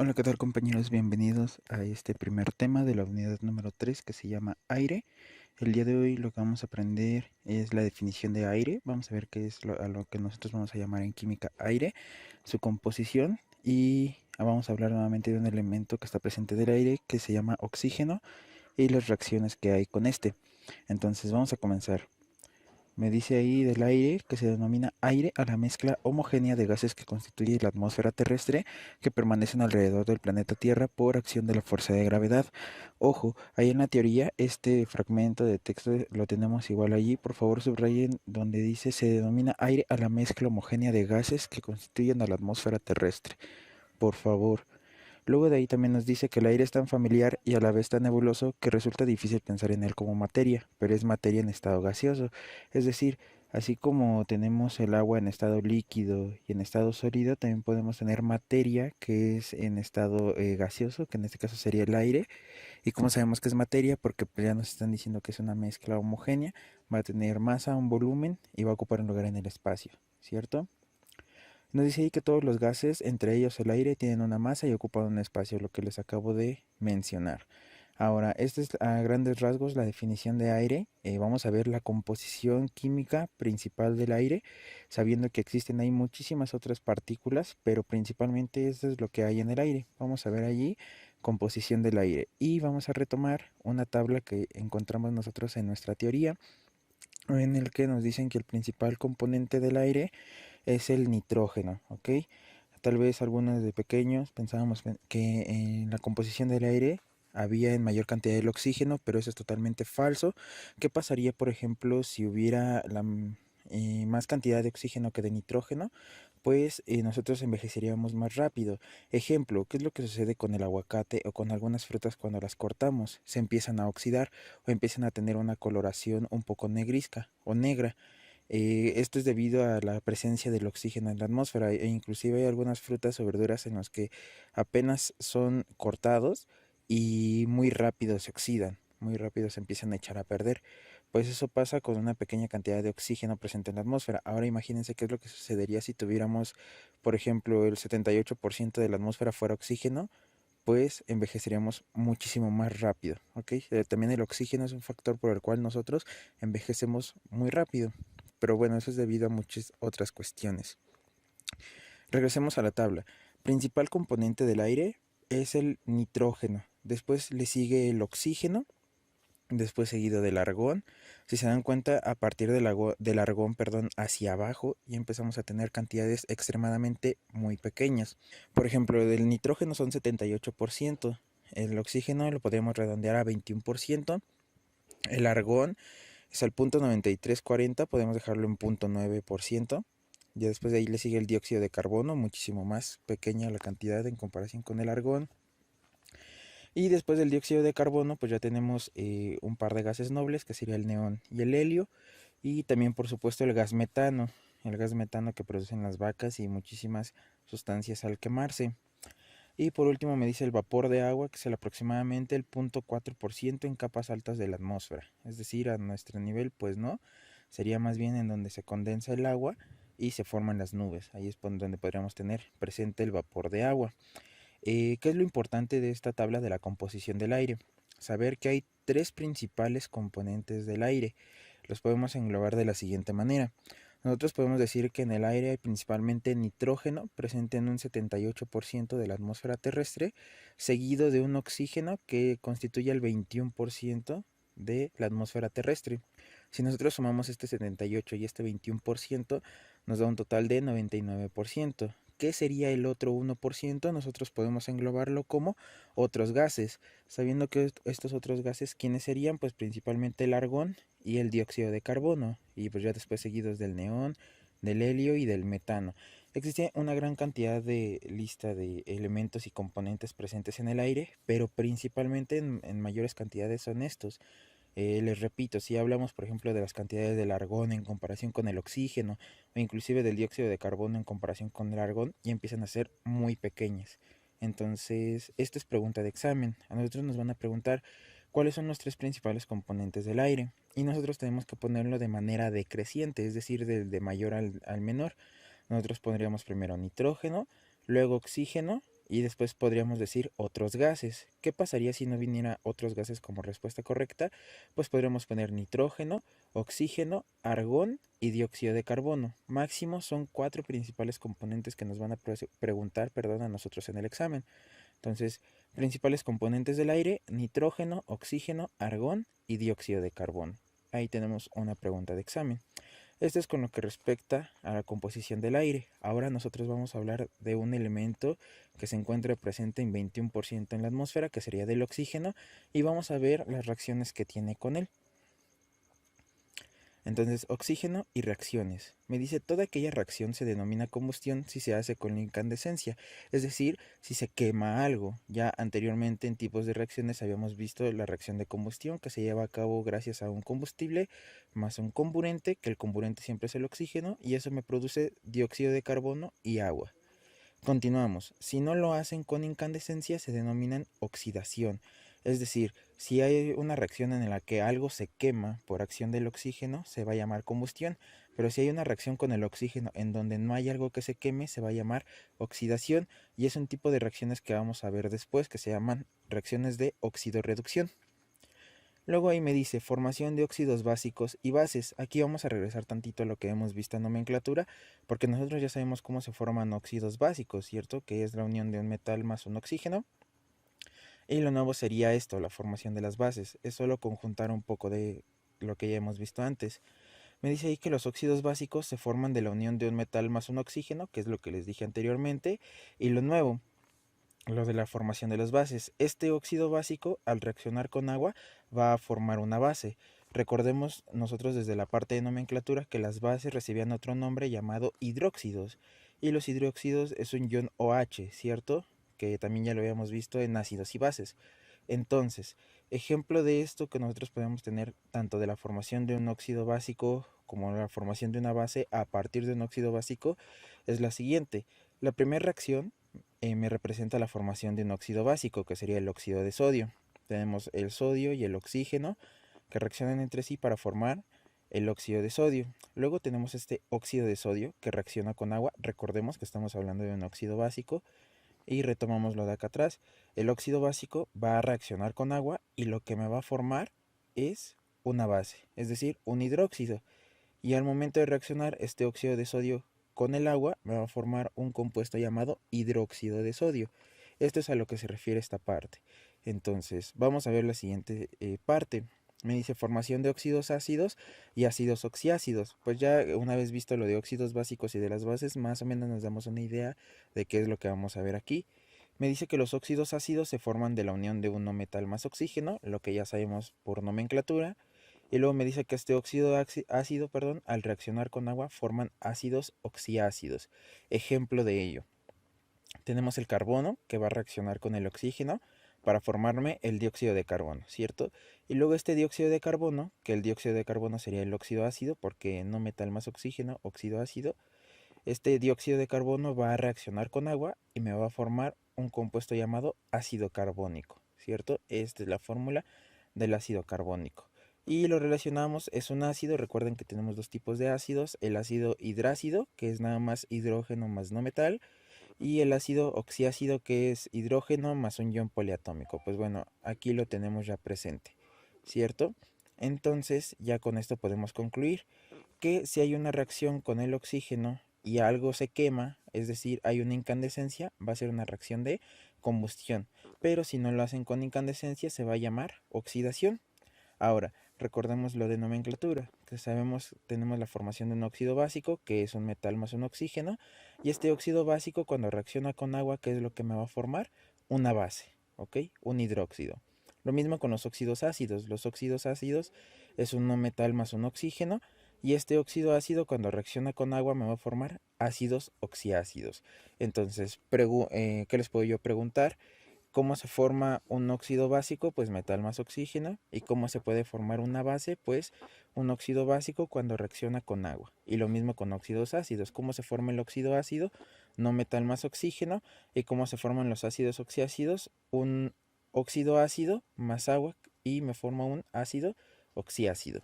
Hola, ¿qué tal compañeros? Bienvenidos a este primer tema de la unidad número 3 que se llama aire. El día de hoy lo que vamos a aprender es la definición de aire. Vamos a ver qué es a lo que nosotros vamos a llamar en química aire, su composición y vamos a hablar nuevamente de un elemento que está presente del aire que se llama oxígeno y las reacciones que hay con este. Entonces vamos a comenzar. Me dice ahí del aire que se denomina aire a la mezcla homogénea de gases que constituye la atmósfera terrestre que permanecen alrededor del planeta Tierra por acción de la fuerza de gravedad. Ojo, ahí en la teoría este fragmento de texto lo tenemos igual allí. Por favor subrayen donde dice se denomina aire a la mezcla homogénea de gases que constituyen a la atmósfera terrestre. Por favor. Luego de ahí también nos dice que el aire es tan familiar y a la vez tan nebuloso que resulta difícil pensar en él como materia, pero es materia en estado gaseoso. Es decir, así como tenemos el agua en estado líquido y en estado sólido, también podemos tener materia que es en estado gaseoso, que en este caso sería el aire. ¿Y cómo sabemos que es materia? Porque pues, ya nos están diciendo que es una mezcla homogénea, va a tener masa, un volumen y va a ocupar un lugar en el espacio, ¿cierto? Nos dice ahí que todos los gases, entre ellos el aire, tienen una masa y ocupan un espacio, lo que les acabo de mencionar. Ahora, esta es a grandes rasgos la definición de aire. Vamos a ver la composición química principal del aire, sabiendo que existen ahí muchísimas otras partículas, pero principalmente esto es lo que hay en el aire. Vamos a ver allí composición del aire y vamos a retomar una tabla que encontramos nosotros en nuestra teoría, en el que nos dicen que el principal componente del aire es el nitrógeno, ¿ok? Tal vez algunos de pequeños pensábamos que en la composición del aire había en mayor cantidad el oxígeno, pero eso es totalmente falso. ¿Qué pasaría, por ejemplo, si hubiera más cantidad de oxígeno que de nitrógeno? Pues nosotros envejeceríamos más rápido. Ejemplo, ¿qué es lo que sucede con el aguacate o con algunas frutas cuando las cortamos? Se empiezan a oxidar o empiezan a tener una coloración un poco negrisca o negra. Esto es debido a la presencia del oxígeno en la atmósfera e inclusive hay algunas frutas o verduras en las que apenas son cortados y muy rápido se oxidan, muy rápido se empiezan a echar a perder. Pues eso pasa con una pequeña cantidad de oxígeno presente en la atmósfera. Ahora imagínense qué es lo que sucedería si tuviéramos, por ejemplo, el 78% de la atmósfera fuera oxígeno, pues envejeceríamos muchísimo más rápido, ¿ok? También el oxígeno es un factor por el cual nosotros envejecemos muy rápido, pero bueno, eso es debido a muchas otras cuestiones. Regresemos a la tabla. Principal componente del aire es el nitrógeno, después le sigue el oxígeno, después seguido del argón. Si se dan cuenta, a partir del argón, perdón, hacia abajo ya empezamos a tener cantidades extremadamente muy pequeñas. Por ejemplo, del nitrógeno son 78%, el oxígeno lo podríamos redondear a 21%, el argón es al punto 9340, podemos dejarlo en punto 9%. Ya después de ahí le sigue el dióxido de carbono, muchísimo más pequeña la cantidad en comparación con el argón. Y después del dióxido de carbono, pues ya tenemos un par de gases nobles, que sería el neón y el helio. Y también, por supuesto, el gas metano que producen las vacas y muchísimas sustancias al quemarse. Y por último me dice el vapor de agua, que es aproximadamente el 0.4% en capas altas de la atmósfera. Es decir, a nuestro nivel, pues no, sería más bien en donde se condensa el agua y se forman las nubes. Ahí es donde podríamos tener presente el vapor de agua. ¿Qué es lo importante de esta tabla de la composición del aire? Saber que hay tres principales componentes del aire. Los podemos englobar de la siguiente manera. Nosotros podemos decir que en el aire hay principalmente nitrógeno, presente en un 78% de la atmósfera terrestre, seguido de un oxígeno que constituye el 21% de la atmósfera terrestre. Si nosotros sumamos este 78 y este 21%, nos da un total de 99%. ¿Qué sería el otro 1%? Nosotros podemos englobarlo como otros gases, sabiendo que estos otros gases, ¿quiénes serían? Pues principalmente el argón y el dióxido de carbono, y pues ya después seguidos del neón, del helio y del metano. Existe una gran cantidad de lista de elementos y componentes presentes en el aire, pero principalmente en mayores cantidades son estos. Les repito, si hablamos por ejemplo de las cantidades del argón en comparación con el oxígeno o inclusive del dióxido de carbono en comparación con el argón, ya empiezan a ser muy pequeñas. Entonces, esto es pregunta de examen. A nosotros nos van a preguntar cuáles son los tres principales componentes del aire y nosotros tenemos que ponerlo de manera decreciente, es decir, de mayor al menor. Nosotros pondríamos primero nitrógeno, luego oxígeno y después podríamos decir otros gases. ¿Qué pasaría si no viniera otros gases como respuesta correcta? Pues podríamos poner nitrógeno, oxígeno, argón y dióxido de carbono. Máximo son 4 principales componentes que nos van a preguntar, a nosotros en el examen. Entonces, principales componentes del aire: nitrógeno, oxígeno, argón y dióxido de carbono. Ahí tenemos una pregunta de examen. Esto es con lo que respecta a la composición del aire. Ahora nosotros vamos a hablar de un elemento que se encuentra presente en 21% en la atmósfera, que sería del oxígeno, y vamos a ver las reacciones que tiene con él. Entonces, oxígeno y reacciones. Me dice, toda aquella reacción se denomina combustión si se hace con la incandescencia, es decir, si se quema algo. Ya anteriormente en tipos de reacciones habíamos visto la reacción de combustión, que se lleva a cabo gracias a un combustible más un comburente, que el comburente siempre es el oxígeno, y eso me produce dióxido de carbono y agua. Continuamos. Si no lo hacen con incandescencia, se denominan oxidación. Es decir, si hay una reacción en la que algo se quema por acción del oxígeno, se va a llamar combustión. Pero si hay una reacción con el oxígeno en donde no hay algo que se queme, se va a llamar oxidación. Y es un tipo de reacciones que vamos a ver después, que se llaman reacciones de oxidorreducción. Luego ahí me dice formación de óxidos básicos y bases. Aquí vamos a regresar tantito a lo que hemos visto en nomenclatura, porque nosotros ya sabemos cómo se forman óxidos básicos, ¿cierto? Que es la unión de un metal más un oxígeno. Y lo nuevo sería esto, la formación de las bases. Es solo conjuntar un poco de lo que ya hemos visto antes. Me dice ahí que los óxidos básicos se forman de la unión de un metal más un oxígeno, que es lo que les dije anteriormente. Y lo nuevo, lo de la formación de las bases. Este óxido básico, al reaccionar con agua, va a formar una base. Recordemos nosotros desde la parte de nomenclatura que las bases recibían otro nombre llamado hidróxidos. Y los hidróxidos es un ion OH, ¿cierto? Que también ya lo habíamos visto en ácidos y bases. Entonces, ejemplo de esto que nosotros podemos tener tanto de la formación de un óxido básico como la formación de una base a partir de un óxido básico es la siguiente. La primera reacción me representa la formación de un óxido básico, que sería el óxido de sodio. Tenemos el sodio y el oxígeno que reaccionan entre sí para formar el óxido de sodio. Luego tenemos este óxido de sodio que reacciona con agua. Recordemos que estamos hablando de un óxido básico. Y retomamos lo de acá atrás. El óxido básico va a reaccionar con agua y lo que me va a formar es una base, es decir, un hidróxido. Y al momento de reaccionar este óxido de sodio con el agua, me va a formar un compuesto llamado hidróxido de sodio. Esto es a lo que se refiere esta parte. Entonces, vamos a ver la siguiente parte. Me dice formación de óxidos ácidos y ácidos oxiácidos. Pues ya una vez visto lo de óxidos básicos y de las bases, más o menos nos damos una idea de qué es lo que vamos a ver aquí. Me dice que los óxidos ácidos se forman de la unión de un no metal más oxígeno, lo que ya sabemos por nomenclatura. Y luego me dice que este óxido ácido, al reaccionar con agua forman ácidos oxiácidos. Ejemplo de ello. Tenemos el carbono que va a reaccionar con el oxígeno para formarme el dióxido de carbono, ¿cierto? Y luego este dióxido de carbono, que el dióxido de carbono sería el óxido ácido, porque no metal más oxígeno, óxido ácido. Este dióxido de carbono va a reaccionar con agua y me va a formar un compuesto llamado ácido carbónico, ¿cierto? Esta es la fórmula del ácido carbónico. Y lo relacionamos, es un ácido, recuerden que tenemos dos tipos de ácidos, el ácido hidrácido, que es nada más hidrógeno más no metal, y el ácido oxiácido, que es hidrógeno más un ion poliatómico. Pues bueno, aquí lo tenemos ya presente, ¿cierto? Entonces ya con esto podemos concluir que si hay una reacción con el oxígeno y algo se quema, es decir, hay una incandescencia, va a ser una reacción de combustión. Pero si no lo hacen con incandescencia, se va a llamar oxidación. Ahora, recordemos lo de nomenclatura, que sabemos, tenemos la formación de un óxido básico, que es un metal más un oxígeno, y este óxido básico cuando reacciona con agua, ¿qué es lo que me va a formar? Una base, ¿ok? Un hidróxido. Lo mismo con los óxidos ácidos. Los óxidos ácidos es un no metal más un oxígeno, y este óxido ácido cuando reacciona con agua me va a formar ácidos oxiácidos. Entonces, ¿qué les puedo yo preguntar? ¿Cómo se forma un óxido básico? Pues metal más oxígeno. ¿Y cómo se puede formar una base? Pues un óxido básico cuando reacciona con agua. Y lo mismo con óxidos ácidos. ¿Cómo se forma el óxido ácido? No metal más oxígeno. ¿Y cómo se forman los ácidos oxiácidos? Un óxido ácido más agua y me forma un ácido oxiácido.